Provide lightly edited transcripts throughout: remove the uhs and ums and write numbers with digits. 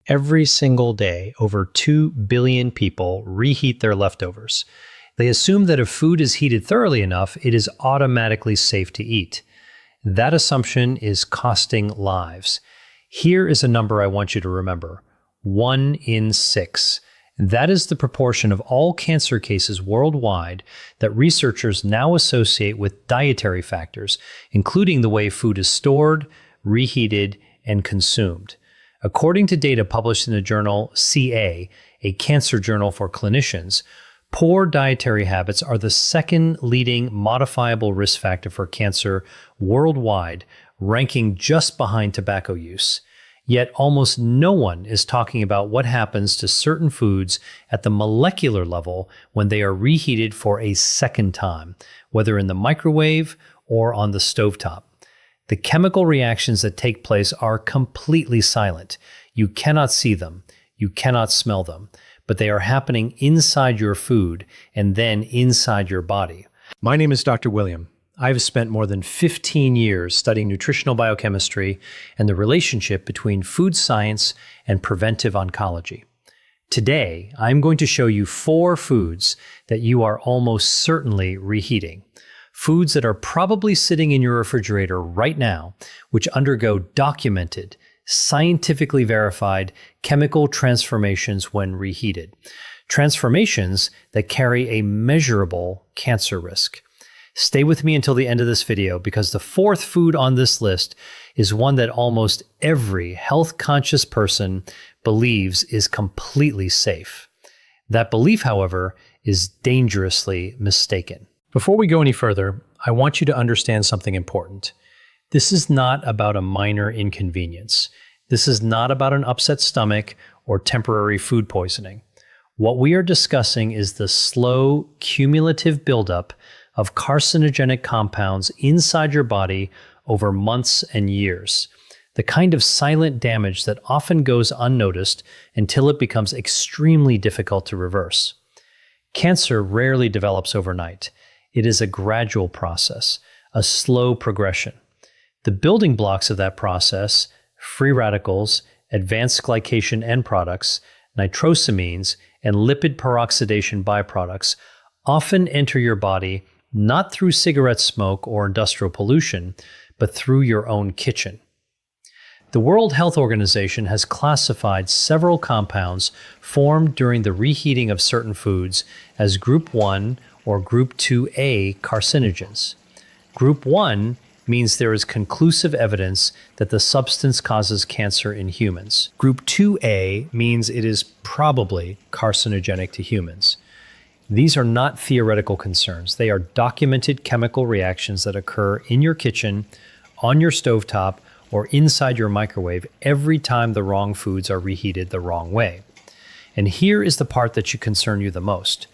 Every single day, over 2 billion people reheat their leftovers. They assume that if food is heated thoroughly enough, it is automatically safe to eat. That assumption is costing lives. Here is a number I want you to remember: 1 in 6. That is the proportion of all cancer cases worldwide that researchers now associate with dietary factors, including the way food is stored, reheated, and consumed. According to data published in the journal CA, a cancer journal for clinicians, poor dietary habits are the second leading modifiable risk factor for cancer worldwide, ranking just behind tobacco use. Yet almost no one is talking about what happens to certain foods at the molecular level when they are reheated for a second time, whether in the microwave or on the stovetop. The chemical reactions that take place are completely silent. You cannot see them, you cannot smell them, but they are happening inside your food and then inside your body. My name is Dr. William. I've spent more than 15 years studying nutritional biochemistry and the relationship between food science and preventive oncology. Today, I'm going to show you 4 foods that you are almost certainly reheating. Foods that are probably sitting in your refrigerator right now, which undergo documented, scientifically verified chemical transformations when reheated. Transformations that carry a measurable cancer risk. Stay with me until the end of this video, because the 4th food on this list is one that almost every health-conscious person believes is completely safe. That belief, however, is dangerously mistaken. Before we go any further, I want you to understand something important. This is not about a minor inconvenience. This is not about an upset stomach or temporary food poisoning. What we are discussing is the slow, cumulative buildup of carcinogenic compounds inside your body over months and years. The kind of silent damage that often goes unnoticed until it becomes extremely difficult to reverse. Cancer rarely develops overnight. It is a gradual process, a slow progression. The building blocks of that process, free radicals, advanced glycation end products, nitrosamines, and lipid peroxidation byproducts, often enter your body not through cigarette smoke or industrial pollution, but through your own kitchen. The World Health Organization has classified several compounds formed during the reheating of certain foods as Group 1 or Group 2A carcinogens. Group 1 means there is conclusive evidence that the substance causes cancer in humans. Group 2A means it is probably carcinogenic to humans. These are not theoretical concerns. They are documented chemical reactions that occur in your kitchen, on your stovetop, or inside your microwave every time the wrong foods are reheated the wrong way. And here is the part that should concern you the most.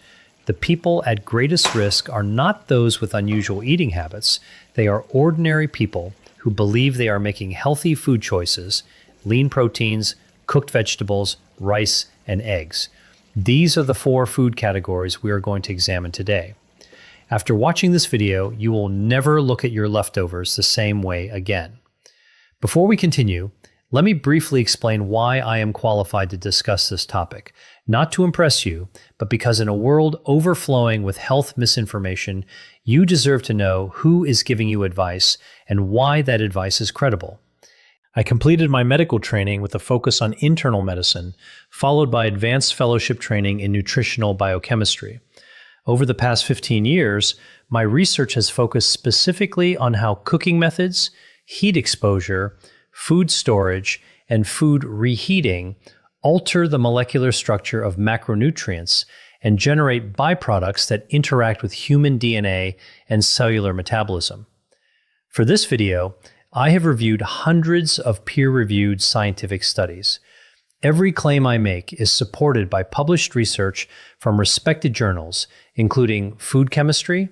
The people at greatest risk are not those with unusual eating habits. They are ordinary people who believe they are making healthy food choices, lean proteins, cooked vegetables, rice, and eggs. These are the 4 food categories we are going to examine today. After watching this video, you will never look at your leftovers the same way again. Before we continue, let me briefly explain why I am qualified to discuss this topic. Not to impress you, but because in a world overflowing with health misinformation, you deserve to know who is giving you advice and why that advice is credible. I completed my medical training with a focus on internal medicine, followed by advanced fellowship training in nutritional biochemistry. Over the past 15 years, my research has focused specifically on how cooking methods, heat exposure, food storage, and food reheating alter the molecular structure of macronutrients and generate byproducts that interact with human DNA and cellular metabolism. For this video, I have reviewed hundreds of peer-reviewed scientific studies. Every claim I make is supported by published research from respected journals, including Food Chemistry,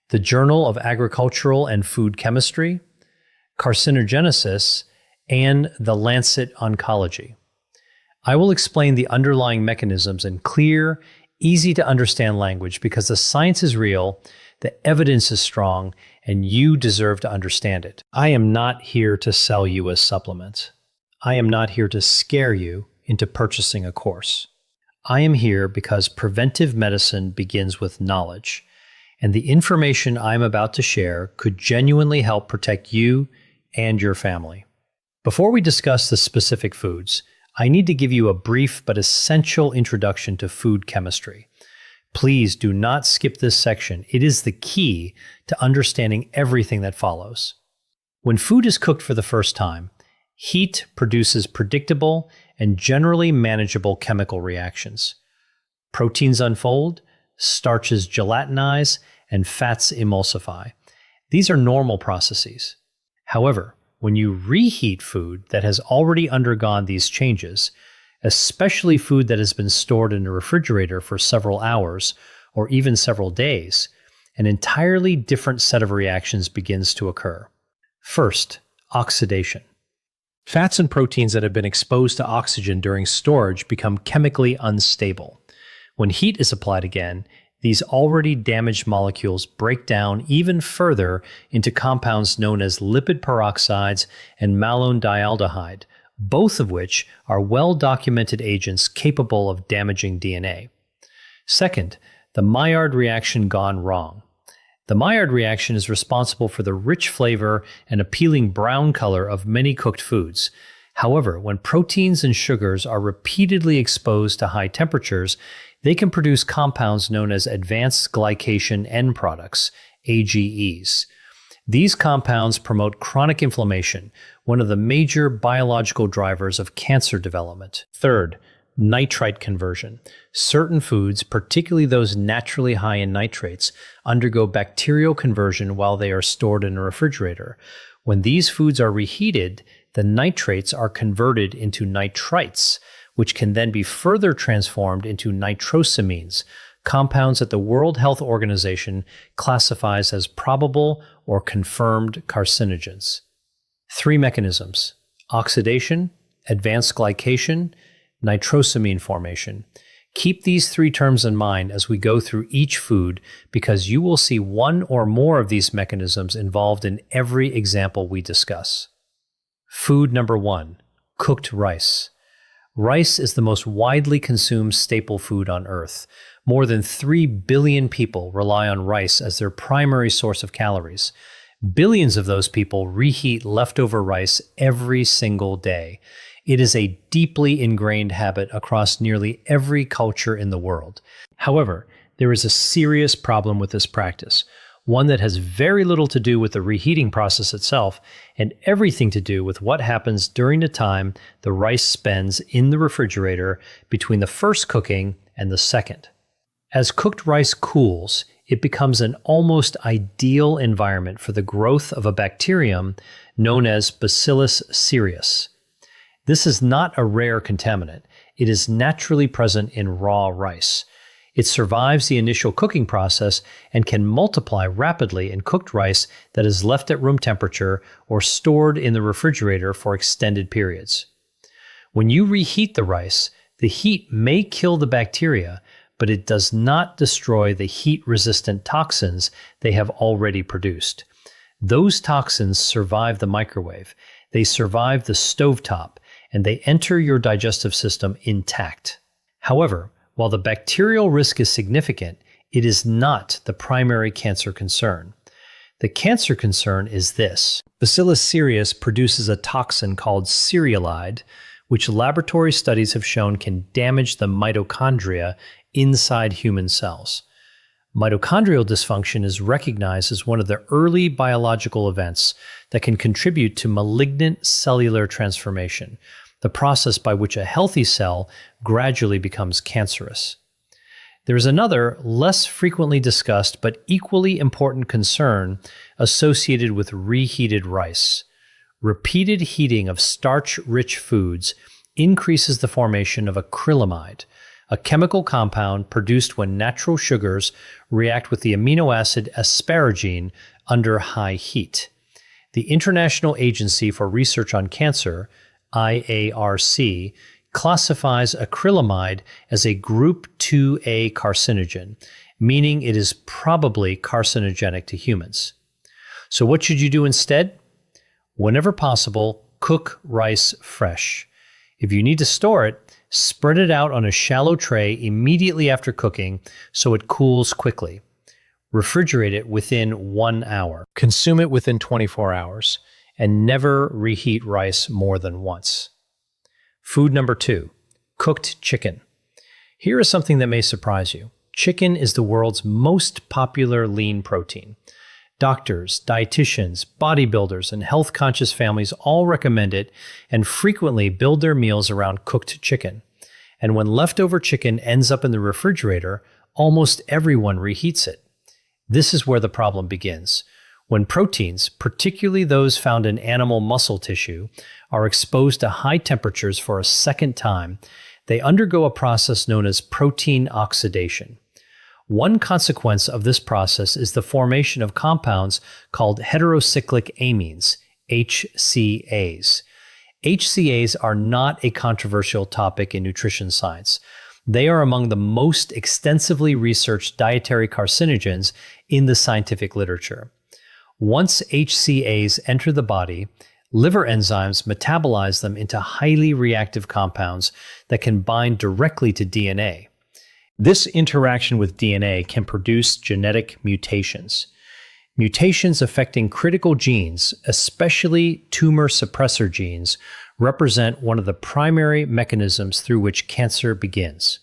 the Journal of Agricultural and Food Chemistry, Carcinogenesis, and The Lancet Oncology. I will explain the underlying mechanisms in clear, easy-to-understand language because the science is real, the evidence is strong, and you deserve to understand it. I am not here to sell you a supplement. I am not here to scare you into purchasing a course. I am here because preventive medicine begins with knowledge, and the information I'm about to share could genuinely help protect you and your family. Before we discuss the specific foods, I need to give you a brief but essential introduction to food chemistry. Please do not skip this section. It is the key to understanding everything that follows. When food is cooked for the first time, heat produces predictable and generally manageable chemical reactions. Proteins unfold, starches gelatinize, and fats emulsify. These are normal processes. However, when you reheat food that has already undergone these changes, especially food that has been stored in a refrigerator for several hours or even several days, an entirely different set of reactions begins to occur. First, oxidation. Fats and proteins that have been exposed to oxygen during storage become chemically unstable. When heat is applied again, these already damaged molecules break down even further into compounds known as lipid peroxides and malondialdehyde, both of which are well-documented agents capable of damaging DNA. Second, the Maillard reaction gone wrong. The Maillard reaction is responsible for the rich flavor and appealing brown color of many cooked foods. However, when proteins and sugars are repeatedly exposed to high temperatures, they can produce compounds known as advanced glycation end products, AGEs. These compounds promote chronic inflammation, one of the major biological drivers of cancer development. Third, nitrite conversion. Certain foods, particularly those naturally high in nitrates, undergo bacterial conversion while they are stored in a refrigerator. When these foods are reheated, the nitrates are converted into nitrites, which can then be further transformed into nitrosamines, compounds that the World Health Organization classifies as probable or confirmed carcinogens. 3 mechanisms: oxidation, advanced glycation, nitrosamine formation. Keep these 3 terms in mind as we go through each food, because you will see one or more of these mechanisms involved in every example we discuss. Food number 1, cooked rice. Rice is the most widely consumed staple food on Earth. More than 3 billion people rely on rice as their primary source of calories. Billions of those people reheat leftover rice every single day. It is a deeply ingrained habit across nearly every culture in the world. However, there is a serious problem with this practice, one that has very little to do with the reheating process itself and everything to do with what happens during the time the rice spends in the refrigerator between the first cooking and the second. As cooked rice cools, it becomes an almost ideal environment for the growth of a bacterium known as Bacillus cereus. This is not a rare contaminant. It is naturally present in raw rice. It survives the initial cooking process and can multiply rapidly in cooked rice that is left at room temperature or stored in the refrigerator for extended periods. When you reheat the rice, the heat may kill the bacteria, but it does not destroy the heat-resistant toxins they have already produced. Those toxins survive the microwave, they survive the stovetop, and they enter your digestive system intact. However, while the bacterial risk is significant, it is not the primary cancer concern. The cancer concern is this: Bacillus cereus produces a toxin called cereulide, which laboratory studies have shown can damage the mitochondria inside human cells. Mitochondrial dysfunction is recognized as one of the early biological events that can contribute to malignant cellular transformation, the process by which a healthy cell gradually becomes cancerous. There is another, less frequently discussed but equally important concern associated with reheated rice. Repeated heating of starch-rich foods increases the formation of acrylamide, a chemical compound produced when natural sugars react with the amino acid asparagine under high heat. The International Agency for Research on Cancer, IARC, classifies acrylamide as a Group 2A carcinogen, meaning it is probably carcinogenic to humans. So what should you do instead? Whenever possible, cook rice fresh. If you need to store it, Spread it out on a shallow tray immediately after cooking so it cools quickly. Refrigerate it within 1 hour. Consume it within 24 hours. And never reheat rice more than once. Food number 2, cooked chicken. Here is something that may surprise you. Chicken is the world's most popular lean protein. Doctors, dietitians, bodybuilders, and health-conscious families all recommend it and frequently build their meals around cooked chicken. And when leftover chicken ends up in the refrigerator, almost everyone reheats it. This is where the problem begins. When proteins, particularly those found in animal muscle tissue, are exposed to high temperatures for a second time, they undergo a process known as protein oxidation. One consequence of this process is the formation of compounds called heterocyclic amines, HCAs. HCAs are not a controversial topic in nutrition science. They are among the most extensively researched dietary carcinogens in the scientific literature. Once HCAs enter the body, liver enzymes metabolize them into highly reactive compounds that can bind directly to DNA. This interaction with DNA can produce genetic mutations. Mutations affecting critical genes, especially tumor suppressor genes, represent one of the primary mechanisms through which cancer begins.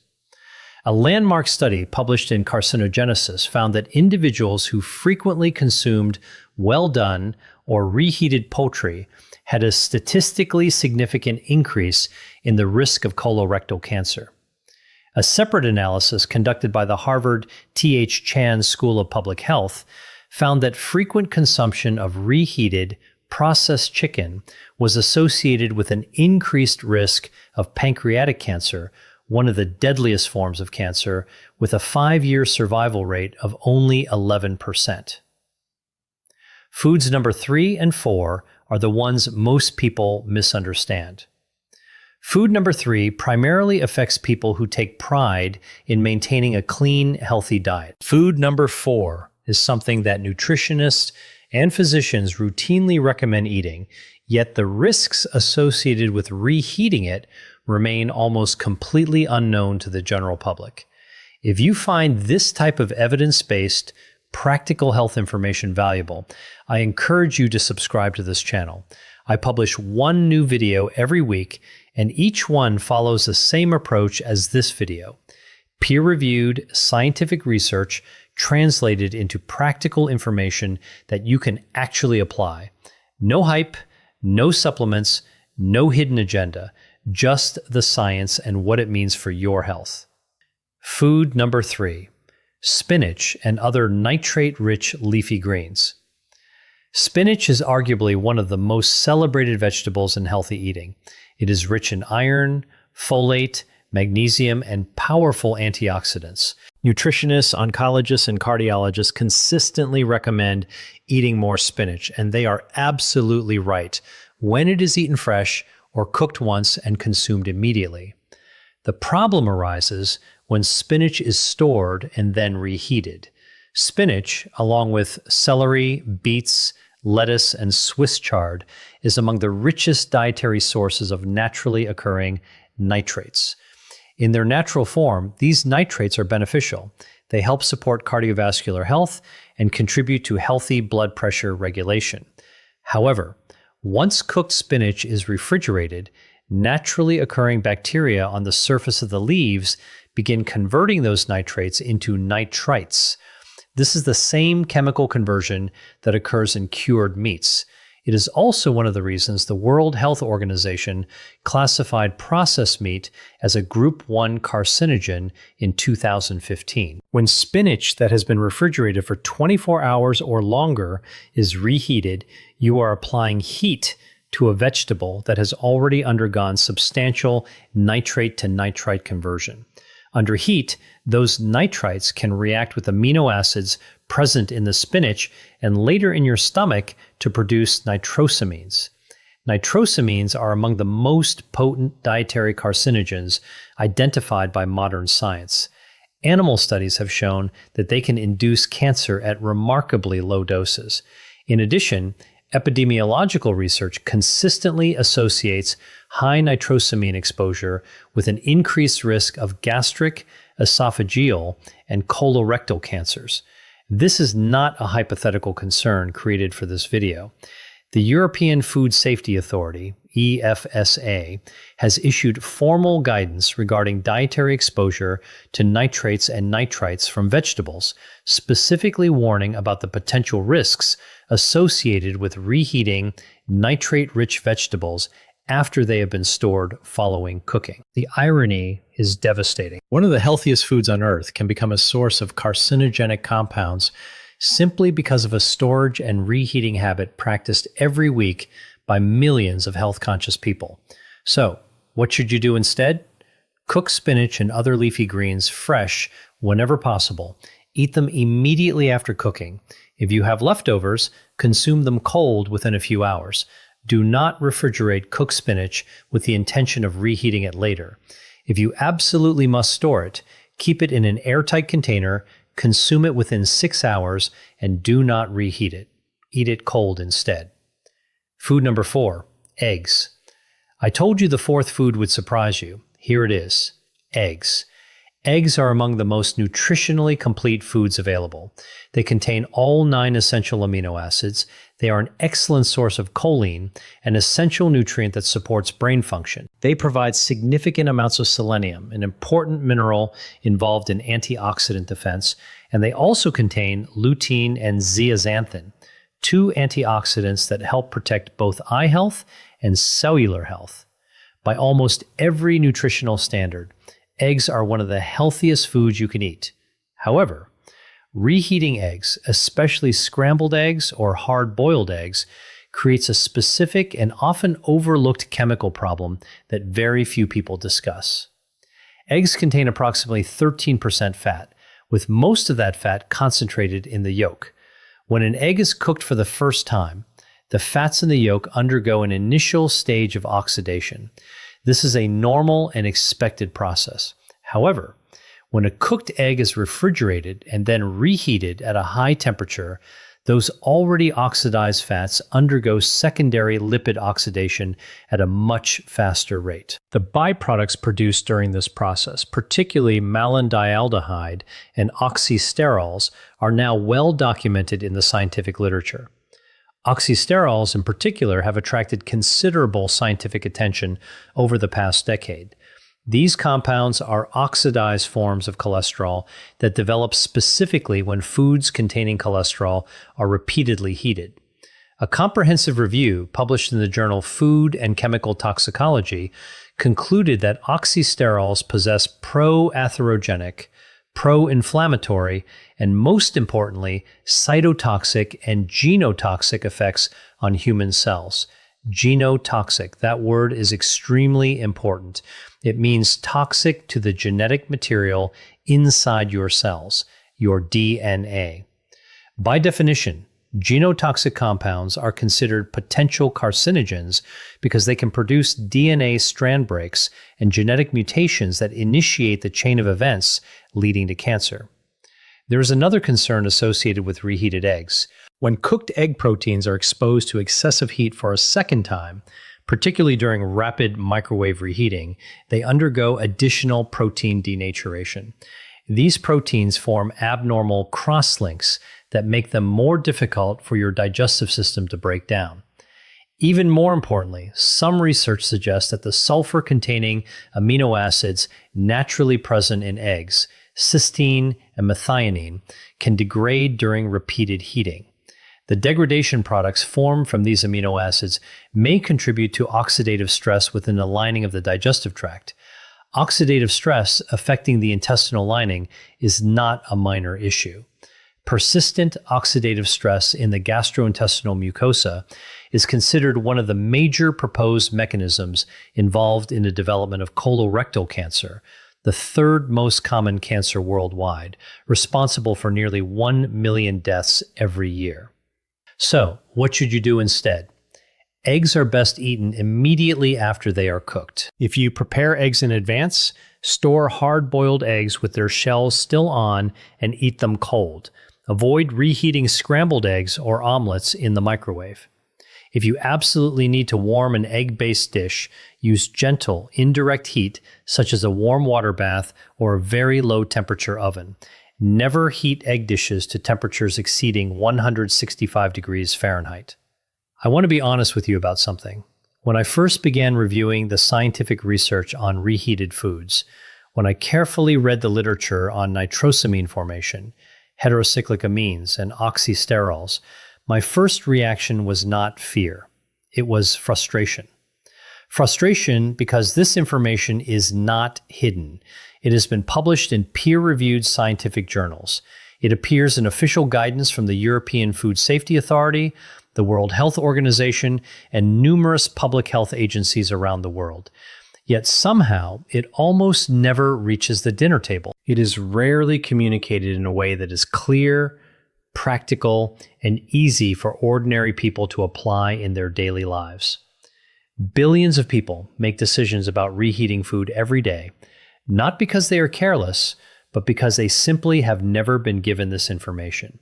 A landmark study published in Carcinogenesis found that individuals who frequently consumed well-done or reheated poultry had a statistically significant increase in the risk of colorectal cancer. A separate analysis conducted by the Harvard T.H. Chan School of Public Health found that frequent consumption of reheated, processed chicken was associated with an increased risk of pancreatic cancer, one of the deadliest forms of cancer, with a 5-year survival rate of only 11%. Foods number 3 and 4 are the ones most people misunderstand. Food number 3 primarily affects people who take pride in maintaining a clean, healthy diet. Food number 4 is something that nutritionists and physicians routinely recommend eating, yet the risks associated with reheating it remain almost completely unknown to the general public. If you find this type of evidence-based, practical health information valuable, I encourage you to subscribe to this channel. I publish one new video every week, and each one follows the same approach as this video. Peer-reviewed scientific research translated into practical information that you can actually apply. No hype, no supplements, no hidden agenda, just the science and what it means for your health. Food number 3, spinach and other nitrate-rich leafy greens. Spinach is arguably one of the most celebrated vegetables in healthy eating. It is rich in iron, folate, magnesium, and powerful antioxidants. Nutritionists, oncologists, and cardiologists consistently recommend eating more spinach, and they are absolutely right when it is eaten fresh or cooked once and consumed immediately. The problem arises when spinach is stored and then reheated. Spinach, along with celery, beets, lettuce, and Swiss chard, is among the richest dietary sources of naturally occurring nitrates. In their natural form, these nitrates are beneficial. They help support cardiovascular health and contribute to healthy blood pressure regulation. However, once cooked spinach is refrigerated, naturally occurring bacteria on the surface of the leaves begin converting those nitrates into nitrites. This is the same chemical conversion that occurs in cured meats. It is also one of the reasons the World Health Organization classified processed meat as a Group 1 carcinogen in 2015. When spinach that has been refrigerated for 24 hours or longer is reheated, you are applying heat to a vegetable that has already undergone substantial nitrate to nitrite conversion. Under heat, those nitrites can react with amino acids present in the spinach and later in your stomach to produce nitrosamines. Nitrosamines are among the most potent dietary carcinogens identified by modern science. Animal studies have shown that they can induce cancer at remarkably low doses. In addition, Epidemiological research consistently associates high nitrosamine exposure with an increased risk of gastric, esophageal, and colorectal cancers. This is not a hypothetical concern created for this video. The European Food Safety Authority, EFSA, has issued formal guidance regarding dietary exposure to nitrates and nitrites from vegetables, specifically warning about the potential risks associated with reheating nitrate-rich vegetables after they have been stored following cooking. The irony is devastating. One of the healthiest foods on earth can become a source of carcinogenic compounds simply because of a storage and reheating habit practiced every week by millions of health-conscious people. So, what should you do instead? Cook spinach and other leafy greens fresh whenever possible. Eat them immediately after cooking. If you have leftovers, consume them cold within a few hours. Do not refrigerate cooked spinach with the intention of reheating it later. If you absolutely must store it, keep it in an airtight container, consume it within 6 hours, and do not reheat it. Eat it cold instead. Food number 4, eggs. I told you the fourth food would surprise you. Here it is, eggs. Eggs are among the most nutritionally complete foods available. They contain all 9 essential amino acids. They are an excellent source of choline, an essential nutrient that supports brain function. They provide significant amounts of selenium, an important mineral involved in antioxidant defense, and they also contain lutein and zeaxanthin, 2 antioxidants that help protect both eye health and cellular health. By almost every nutritional standard, eggs are one of the healthiest foods you can eat. However, reheating eggs, especially scrambled eggs or hard-boiled eggs, creates a specific and often overlooked chemical problem that very few people discuss. Eggs contain approximately 13% fat, with most of that fat concentrated in the yolk. When an egg is cooked for the first time, the fats in the yolk undergo an initial stage of oxidation. This is a normal and expected process. However, when a cooked egg is refrigerated and then reheated at a high temperature, those already oxidized fats undergo secondary lipid oxidation at a much faster rate. The byproducts produced during this process, particularly malondialdehyde and oxysterols, are now well documented in the scientific literature. Oxysterols in particular have attracted considerable scientific attention over the past decade. These compounds are oxidized forms of cholesterol that develop specifically when foods containing cholesterol are repeatedly heated. A comprehensive review published in the journal Food and Chemical Toxicology concluded that oxysterols possess pro-atherogenic, pro-inflammatory, and most importantly, cytotoxic and genotoxic effects on human cells. Genotoxic, that word is extremely important. It means toxic to the genetic material inside your cells, your DNA. By definition, genotoxic compounds are considered potential carcinogens because they can produce DNA strand breaks and genetic mutations that initiate the chain of events leading to cancer. There is another concern associated with reheated eggs. When cooked egg proteins are exposed to excessive heat for a second time, particularly during rapid microwave reheating, they undergo additional protein denaturation. These proteins form abnormal cross-links that make them more difficult for your digestive system to break down. Even more importantly, some research suggests that the sulfur-containing amino acids naturally present in eggs, cysteine and methionine, can degrade during repeated heating. The degradation products formed from these amino acids may contribute to oxidative stress within the lining of the digestive tract. Oxidative stress affecting the intestinal lining is not a minor issue. Persistent oxidative stress in the gastrointestinal mucosa is considered one of the major proposed mechanisms involved in the development of colorectal cancer, the third most common cancer worldwide, responsible for nearly 1 million deaths every year. So, what should you do instead? Eggs are best eaten immediately after they are cooked. If you prepare eggs in advance, store hard-boiled eggs with their shells still on and eat them cold. Avoid reheating scrambled eggs or omelets in the microwave. If you absolutely need to warm an egg-based dish, use gentle, indirect heat, such as a warm water bath or a very low temperature oven. Never heat egg dishes to temperatures exceeding 165 degrees Fahrenheit. I want to be honest with you about something. When I first began reviewing the scientific research on reheated foods, when I carefully read the literature on nitrosamine formation, heterocyclic amines, and oxysterols, my first reaction was not fear. It was frustration. Frustration because this information is not hidden. It has been published in peer-reviewed scientific journals. It appears in official guidance from the European Food Safety Authority, the World Health Organization, and numerous public health agencies around the world. Yet somehow, it almost never reaches the dinner table. It is rarely communicated in a way that is clear, practical, and easy for ordinary people to apply in their daily lives. Billions of people make decisions about reheating food every day, not because they are careless, but because they simply have never been given this information.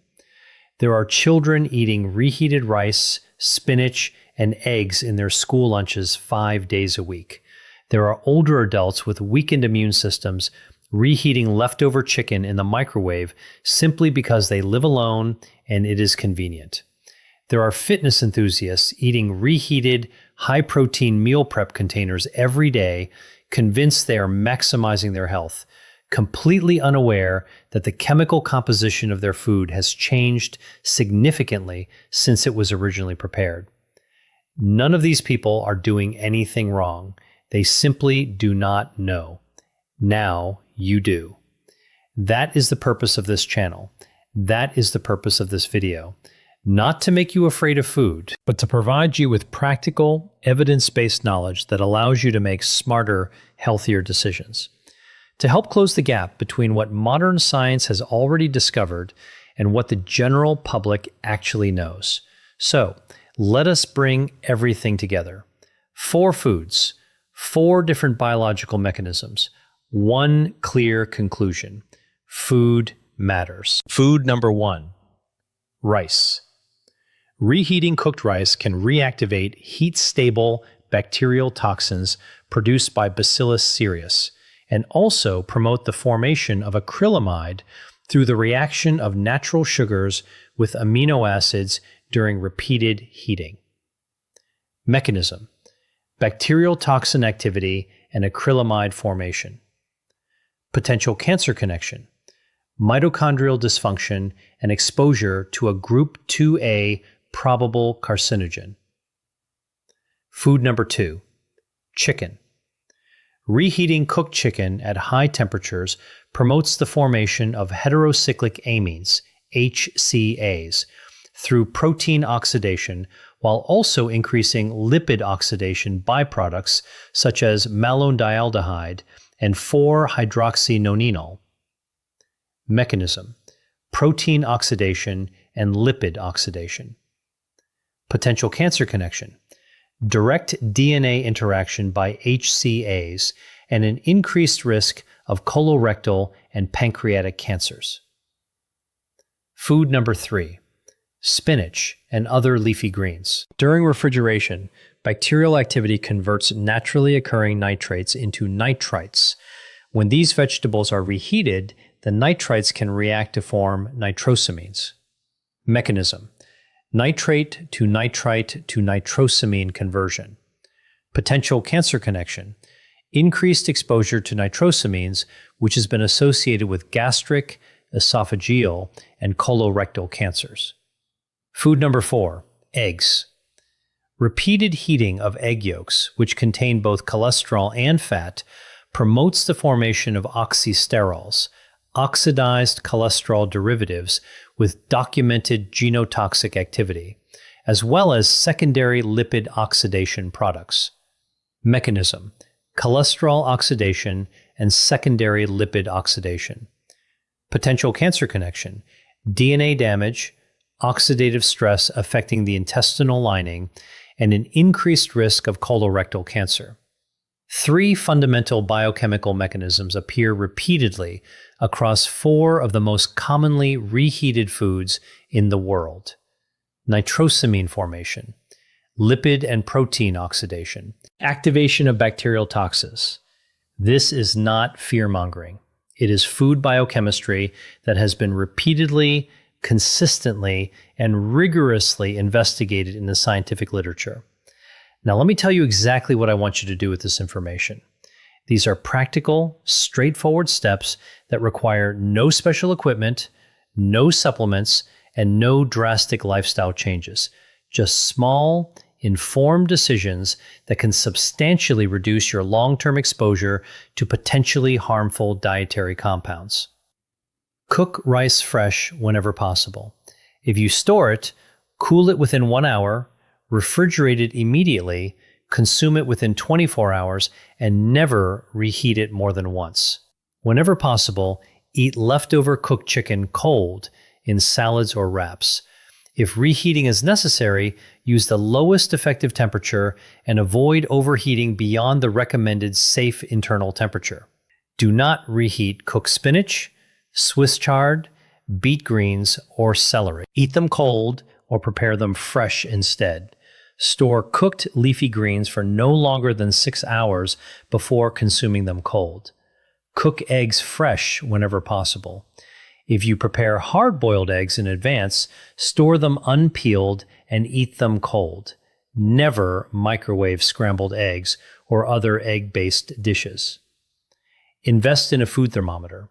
There are children eating reheated rice, spinach, and eggs in their school lunches 5 days a week. There are older adults with weakened immune systems reheating leftover chicken in the microwave simply because they live alone and it is convenient. There are fitness enthusiasts eating reheated, high-protein meal prep containers every day, convinced they are maximizing their health, completely unaware that the chemical composition of their food has changed significantly since it was originally prepared. None of these people are doing anything wrong. They simply do not know. Now you do. That is the purpose of this channel. That is the purpose of this video. Not to make you afraid of food, but to provide you with practical, evidence-based knowledge that allows you to make smarter, healthier decisions. To help close the gap between what modern science has already discovered and what the general public actually knows. So, let us bring everything together. 4 foods, 4 different biological mechanisms, 1 clear conclusion. Food matters. Food number 1, rice. Reheating cooked rice can reactivate heat-stable bacterial toxins produced by Bacillus cereus, and also promote the formation of acrylamide through the reaction of natural sugars with amino acids during repeated heating. Mechanism: bacterial toxin activity and acrylamide formation. Potential cancer connection: mitochondrial dysfunction and exposure to a group 2A probable carcinogen. Food number 2, chicken. Reheating cooked chicken at high temperatures promotes the formation of heterocyclic amines, HCAs, through protein oxidation, while also increasing lipid oxidation byproducts such as malondialdehyde and 4-hydroxynonenal. Mechanism: protein oxidation and lipid oxidation. Potential cancer connection: direct DNA interaction by HCAs and an increased risk of colorectal and pancreatic cancers. Food number 3, spinach and other leafy greens. During refrigeration, bacterial activity converts naturally occurring nitrates into nitrites. When these vegetables are reheated, the nitrites can react to form nitrosamines. Mechanism: nitrate to nitrite to nitrosamine conversion. Potential cancer connection: increased exposure to nitrosamines, which has been associated with gastric, esophageal, and colorectal cancers. Food number 4, eggs. Repeated heating of egg yolks, which contain both cholesterol and fat, promotes the formation of oxysterols, oxidized cholesterol derivatives with documented genotoxic activity, as well as secondary lipid oxidation products. Mechanism: cholesterol oxidation and secondary lipid oxidation. Potential cancer connection: DNA damage, oxidative stress affecting the intestinal lining, and an increased risk of colorectal cancer. 3 fundamental biochemical mechanisms appear repeatedly across 4 of the most commonly reheated foods in the world. Nitrosamine formation, lipid and protein oxidation, activation of bacterial toxins. This is not fear-mongering. It is food biochemistry that has been repeatedly, consistently, and rigorously investigated in the scientific literature. Now, let me tell you exactly what I want you to do with this information. These are practical, straightforward steps that require no special equipment, no supplements, and no drastic lifestyle changes. Just small, informed decisions that can substantially reduce your long-term exposure to potentially harmful dietary compounds. Cook rice fresh whenever possible. If you store it, cool it within 1 hour, refrigerate it immediately, consume it within 24 hours, and never reheat it more than once. Whenever possible, eat leftover cooked chicken cold in salads or wraps. If reheating is necessary, use the lowest effective temperature and avoid overheating beyond the recommended safe internal temperature. Do not reheat cooked spinach, Swiss chard, beet greens, or celery. Eat them cold or prepare them fresh instead. Store cooked leafy greens for no longer than 6 hours before consuming them cold. Cook eggs fresh whenever possible. If you prepare hard-boiled eggs in advance, store them unpeeled and eat them cold. Never microwave scrambled eggs or other egg-based dishes. Invest in a food thermometer.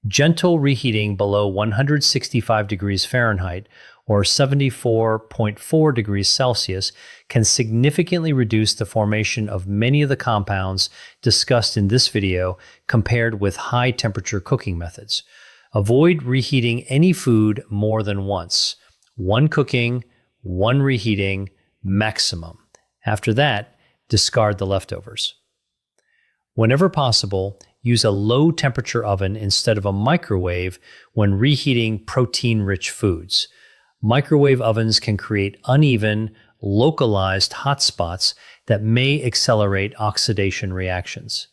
Gentle reheating below 165 degrees Fahrenheit or 74.4 degrees Celsius can significantly reduce the formation of many of the compounds discussed in this video compared with high-temperature cooking methods. Avoid reheating any food more than once. 1 cooking, 1 reheating, maximum. After that, discard the leftovers. Whenever possible, use a low-temperature oven instead of a microwave when reheating protein-rich foods. Microwave ovens can create uneven, localized hotspots that may accelerate oxidation reactions.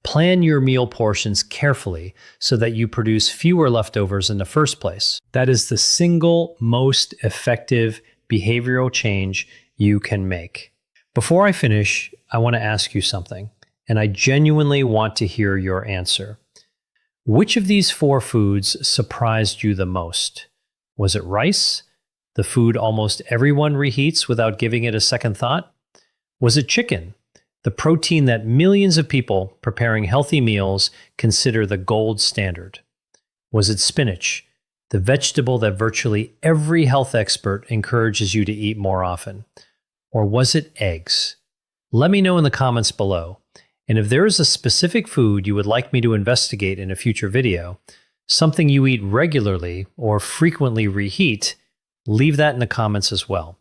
Plan your meal portions carefully so that you produce fewer leftovers in the first place. That is the single most effective behavioral change you can make. Before I finish, I want to ask you something, and I genuinely want to hear your answer. Which of these 4 foods surprised you the most? Was it rice, the food almost everyone reheats without giving it a second thought? Was it chicken, the protein that millions of people preparing healthy meals consider the gold standard? Was it spinach, the vegetable that virtually every health expert encourages you to eat more often? Or was it eggs? Let me know in the comments below. And if there is a specific food you would like me to investigate in a future video, something you eat regularly or frequently reheat, leave that in the comments as well.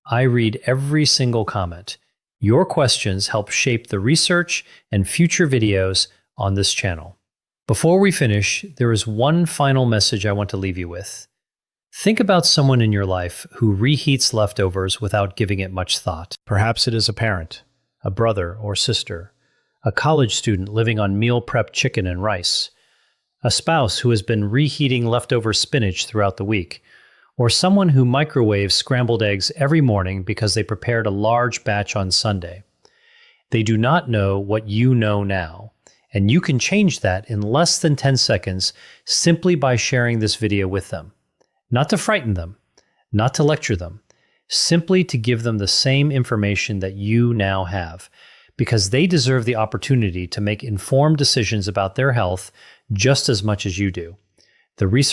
I read every single comment. Your questions help shape the research and future videos on this channel. Before we finish, there is one final message I want to leave you with. Think about someone in your life who reheats leftovers without giving it much thought. Perhaps it is a parent, a brother or sister, a college student living on meal prep chicken and rice, a spouse who has been reheating leftover spinach throughout the week, or someone who microwaves scrambled eggs every morning because they prepared a large batch on Sunday. They do not know what you know now, and you can change that in less than 10 seconds simply by sharing this video with them. Not to frighten them, not to lecture them, simply to give them the same information that you now have, because they deserve the opportunity to make informed decisions about their health just as much as you do. The research